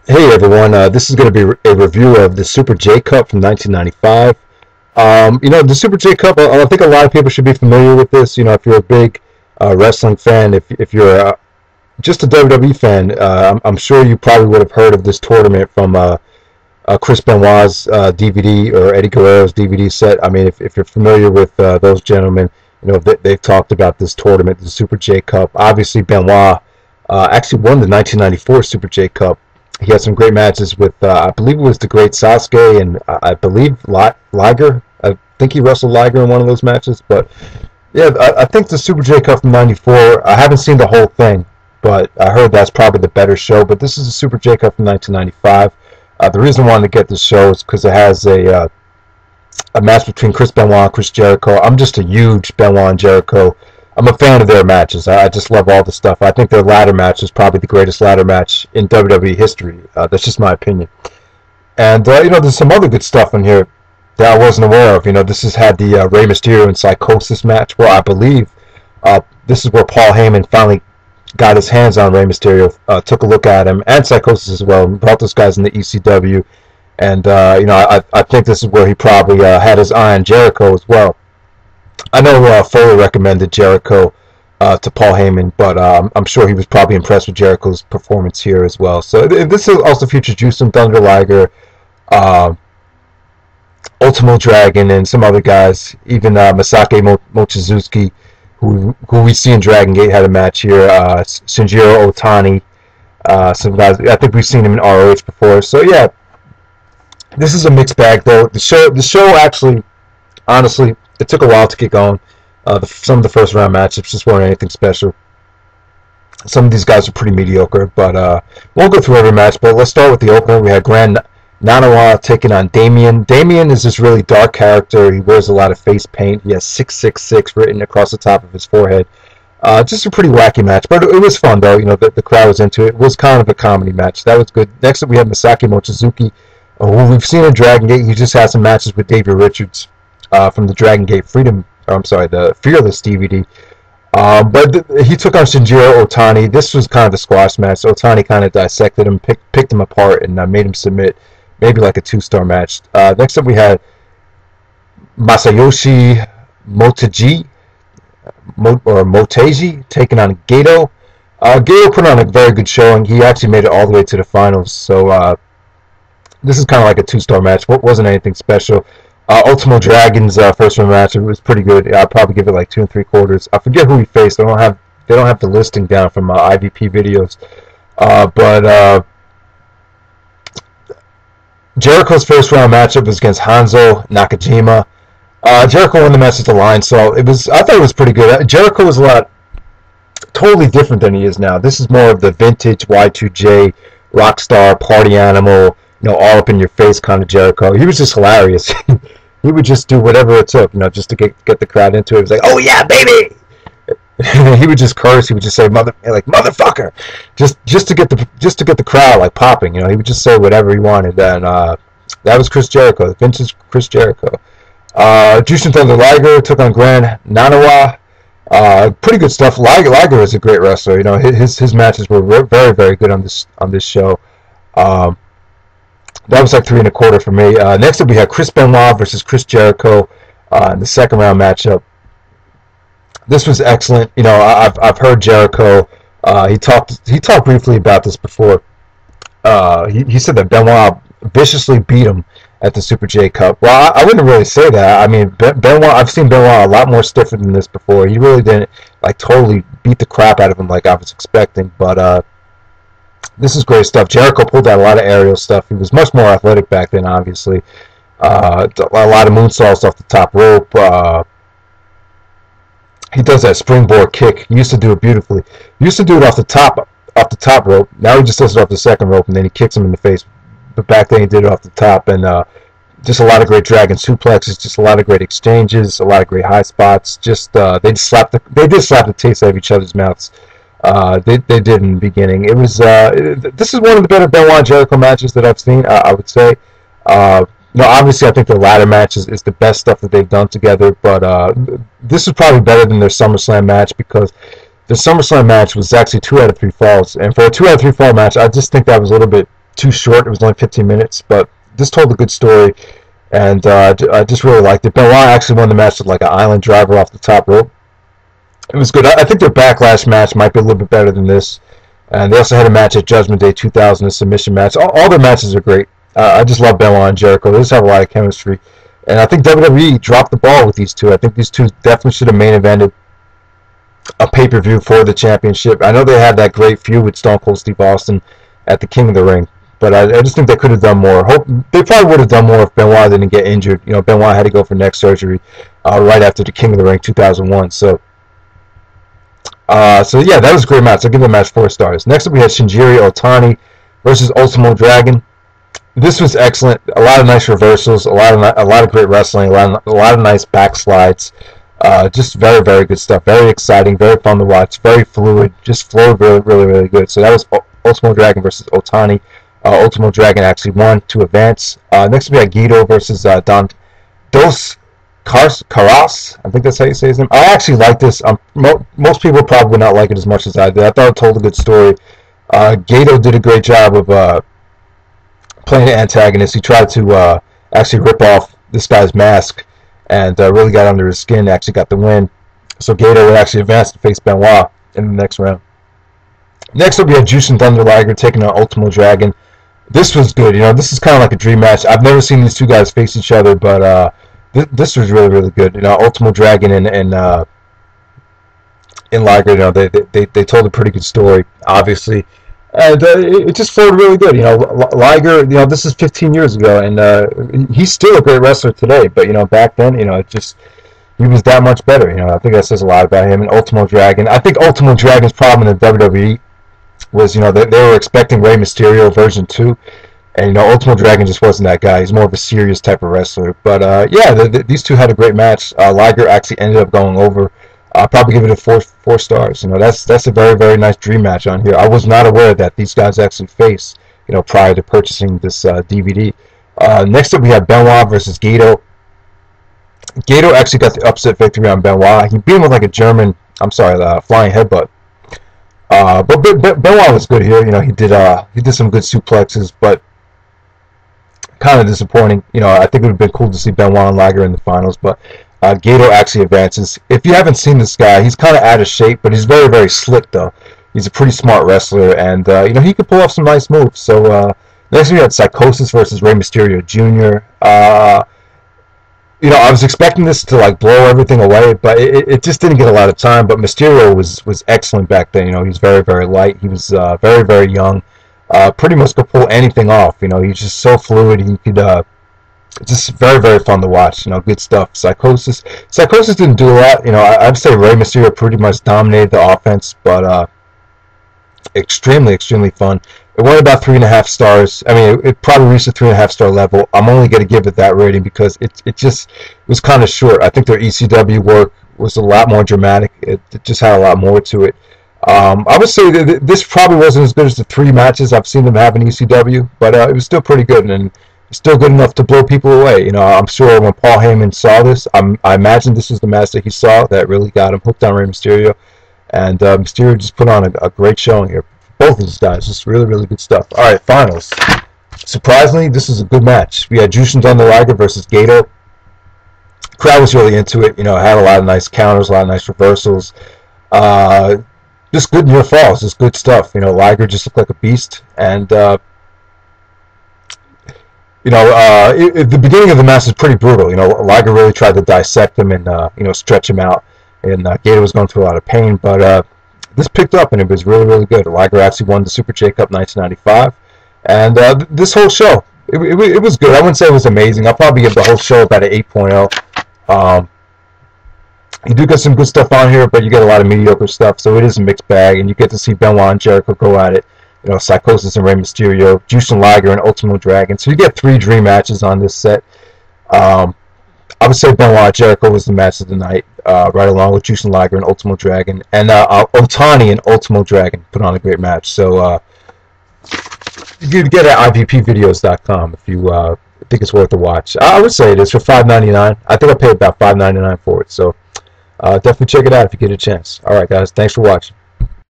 Hey everyone, this is going to be a review of the Super J Cup from 1995. The Super J Cup, I think a lot of people should be familiar with this. If you're a big wrestling fan, if you're just a WWE fan, I'm sure you probably would have heard of this tournament from Chris Benoit's DVD or Eddie Guerrero's DVD set. I mean, if you're familiar with those gentlemen, they've talked about this tournament, the Super J Cup. Obviously, Benoit actually won the 1994 Super J Cup. He had some great matches with, I believe it was the great Sasuke, and I believe Liger. I think he wrestled Liger in one of those matches. But yeah, I think the Super J Cup from '94. I haven't seen the whole thing, but I heard that's probably the better show. But this is the Super J Cup from 1995. The reason I wanted to get this show is because it has a match between Chris Benoit and Chris Jericho. I'm just a huge Benoit and Jericho. I'm a fan of their matches. I just love all the stuff. I think their ladder match is probably the greatest ladder match in WWE history. That's just my opinion. And there's some other good stuff in here that I wasn't aware of. This has had the Rey Mysterio and Psychosis match, where I believe this is where Paul Heyman finally got his hands on Rey Mysterio, took a look at him, and Psychosis as well, and brought those guys in the ECW. And I think this is where he probably had his eye on Jericho as well. I know Foley recommended Jericho to Paul Heyman, but I'm sure he was probably impressed with Jericho's performance here as well. So this is also features Jushin Thunder Liger, Ultimo Dragon, and some other guys. Even Masaaki Mochizuki, who we see in Dragon Gate, had a match here. Shinjiro Otani, some guys. I think we've seen him in ROH before. So yeah, this is a mixed bag though. The show actually, honestly, it took a while to get going. Some of the first round matchups just weren't anything special. Some of these guys are pretty mediocre, but won't go through every match. But let's start with the opener. We had Gran Naniwa taking on Damien. Damien is this really dark character. He wears a lot of face paint. He has 666 written across the top of his forehead. Just a pretty wacky match, but it was fun though. The crowd was into it. It was kind of a comedy match. That was good. Next up, we had Masaaki Mochizuki, who we've seen in Dragon Gate. He just had some matches with David Richards from the Dragon Gate the Fearless DVD. But he took on Shinjiro Otani. This was kind of a squash match. Otani kind of dissected him, picked him apart, and made him submit. Maybe like a 2-star match. Next up, we had Masayoshi Motegi, Motegi, taking on Gedo. Gedo put on a very good showing. He actually made it all the way to the finals. So this is kind of like a 2-star match. Wasn't anything special. Ultimo Dragon's first round match, it was pretty good. I'd probably give it like 2 3/4. I forget who he faced. They don't have the listing down from IVP videos. But Jericho's first round matchup was against Hanzo Nakajima. Jericho won the match at the line, so I thought it was pretty good. Jericho was totally different than he is now. This is more of the vintage Y2J rockstar party animal, all up in your face kind of Jericho. He was just hilarious. He would just do whatever it took, just to get the crowd into it. It was like, oh yeah, baby! He would just curse. He would just say motherfucker, just to get the crowd popping. He would just say whatever he wanted. And that was Chris Jericho, the vintage Chris Jericho. Jushin Thunder Liger took on Gran Naniwa. Pretty good stuff. Liger is a great wrestler. His matches were very, very good on this show. That was like 3 1/4 for me. Next up, we had Chris Benoit versus Chris Jericho in the second round matchup. This was excellent. I've heard Jericho. He talked briefly about this before. He said that Benoit viciously beat him at the Super J Cup. Well, I wouldn't really say that. I mean, Benoit. I've seen Benoit a lot more stiffer than this before. He really didn't totally beat the crap out of him like I was expecting. But this is great stuff. Jericho pulled out a lot of aerial stuff. He was much more athletic back then, obviously. A lot of moonsaults off the top rope. He does that springboard kick. He used to do it beautifully. He used to do it off the top rope. Now he just does it off the second rope, and then he kicks him in the face. But back then he did it off the top, and just a lot of great dragon suplexes, just a lot of great exchanges, a lot of great high spots. Just they did slap the taste out of each other's mouths. They did in the beginning. It was this is one of the better Benoit Jericho matches that I've seen. I would say. Obviously, I think the ladder match is the best stuff that they've done together. But this is probably better than their SummerSlam match, because the SummerSlam match was actually 2 out of 3 falls, and for a 2 out of 3 fall match, I just think that was a little bit too short. It was only 15 minutes, but this told a good story, and I just really liked it. Benoit actually won the match with like an island driver off the top rope. It was good. I think their Backlash match might be a little bit better than this. And they also had a match at Judgment Day 2000, a submission match. All their matches are great. I just love Benoit and Jericho. They just have a lot of chemistry. And I think WWE dropped the ball with these two. I think these two definitely should have main evented a pay-per-view for the championship. I know they had that great feud with Stone Cold Steve Austin at the King of the Ring. But I just think they could have done more. They probably would have done more if Benoit didn't get injured. You know, Benoit had to go for neck surgery right after the King of the Ring 2001. So yeah, that was a great match. I'll give the match 4 stars. Next up, we had Shinjiro Otani versus Ultimo Dragon. This was excellent. A lot of nice reversals, a lot of great wrestling, a lot of nice backslides. Just very, very good stuff. Very exciting, very fun to watch, very fluid. Just flowed really, really, really good. So that was Ultimo Dragon versus Otani. Ultimo Dragon actually won to advance. Next up, we had Gedo versus Don Caras. I think that's how you say his name. I actually like this. Most people probably would not like it as much as I did. I thought it told a good story. Gedo did a great job of playing the antagonist. He tried to actually rip off this guy's mask and really got under his skin. Actually got the win. So Gedo would actually advance to face Benoit in the next round. Next up, we had Jushin Thunder Liger taking on Ultimo Dragon. This was good. You know, this is kind of like a dream match. I've never seen these two guys face each other, but this was really, really good. You know, Ultimo Dragon and Liger, you know, they told a pretty good story, obviously, and it just flowed really good. You know, Liger, you know, this is 15 years ago, and he's still a great wrestler today. But you know, back then, you know, he was that much better. You know, I think that says a lot about him. And Ultimo Dragon, I think Ultimo Dragon's problem in the WWE was, you know, they were expecting Rey Mysterio version 2. And, you know, Ultimo Dragon just wasn't that guy. He's more of a serious type of wrestler. But, yeah, these two had a great match. Liger actually ended up going over. I'll probably give it a 4 stars. You know, that's a very, very nice dream match on here. I was not aware that these guys actually face, you know, prior to purchasing this DVD. Next up, we have Benoit versus Gedo. Gedo actually got the upset victory on Benoit. He beat him with like a flying headbutt. But Benoit was good here. You know, he did some good suplexes, but kind of disappointing. You know, I think it would have been cool to see Benoit and Liger in the finals, but Gedo actually advances. If you haven't seen this guy, he's kind of out of shape, but he's very, very slick, though. He's a pretty smart wrestler, and, you know, he could pull off some nice moves. So, next we had Psychosis versus Rey Mysterio Jr. You know, I was expecting this to, like, blow everything away, but it just didn't get a lot of time. But Mysterio was excellent back then. You know, he was very, very light. He was very, very young. Pretty much could pull anything off. You know, he's just so fluid. He could just very, very fun to watch. You know, good stuff. Psychosis didn't do a lot. You know, I'd say Rey Mysterio pretty much dominated the offense, but extremely, extremely fun. It went about 3.5 stars. I mean, it probably reached the 3.5 star level. I'm only going to give it that rating because it was kind of short. I think their ECW work was a lot more dramatic. It just had a lot more to it. I would say that this probably wasn't as good as the 3 matches I've seen them have in ECW, but it was still pretty good, and it's still good enough to blow people away. You know, I'm sure when Paul Heyman saw this, I imagine this was the match that he saw that really got him hooked on Rey Mysterio, and Mysterio just put on a great showing here. Both of these guys, just really, really good stuff. All right, finals. Surprisingly, this is a good match. We had Jushin Thunder Liger versus Gedo. Crowd was really into it. You know, it had a lot of nice counters, a lot of nice reversals. Just good near falls, just good stuff. You know, Liger just looked like a beast, and you know, the beginning of the match was pretty brutal. You know, Liger really tried to dissect him and you know, stretch him out, and Gedo was going through a lot of pain, but this picked up, and it was really, really good. Liger actually won the Super J Cup 1995, and this whole show, it was good. I wouldn't say it was amazing. I'll probably give the whole show about an 8.0. You do get some good stuff on here, but you get a lot of mediocre stuff, so it is a mixed bag, and you get to see Benoit and Jericho go at it. You know, Psychosis and Rey Mysterio, Jushin Liger and Ultimo Dragon. So you get 3 dream matches on this set. I would say Benoit Jericho was the match of the night, right along with Jushin Liger and Ultimo Dragon. And Otani and Ultimo Dragon put on a great match. So you can get it at ivpvideos.com if you think it's worth a watch. I would say it is for $5.99. I think I paid about $5.99 for it. So definitely check it out if you get a chance. All right, guys. Thanks for watching.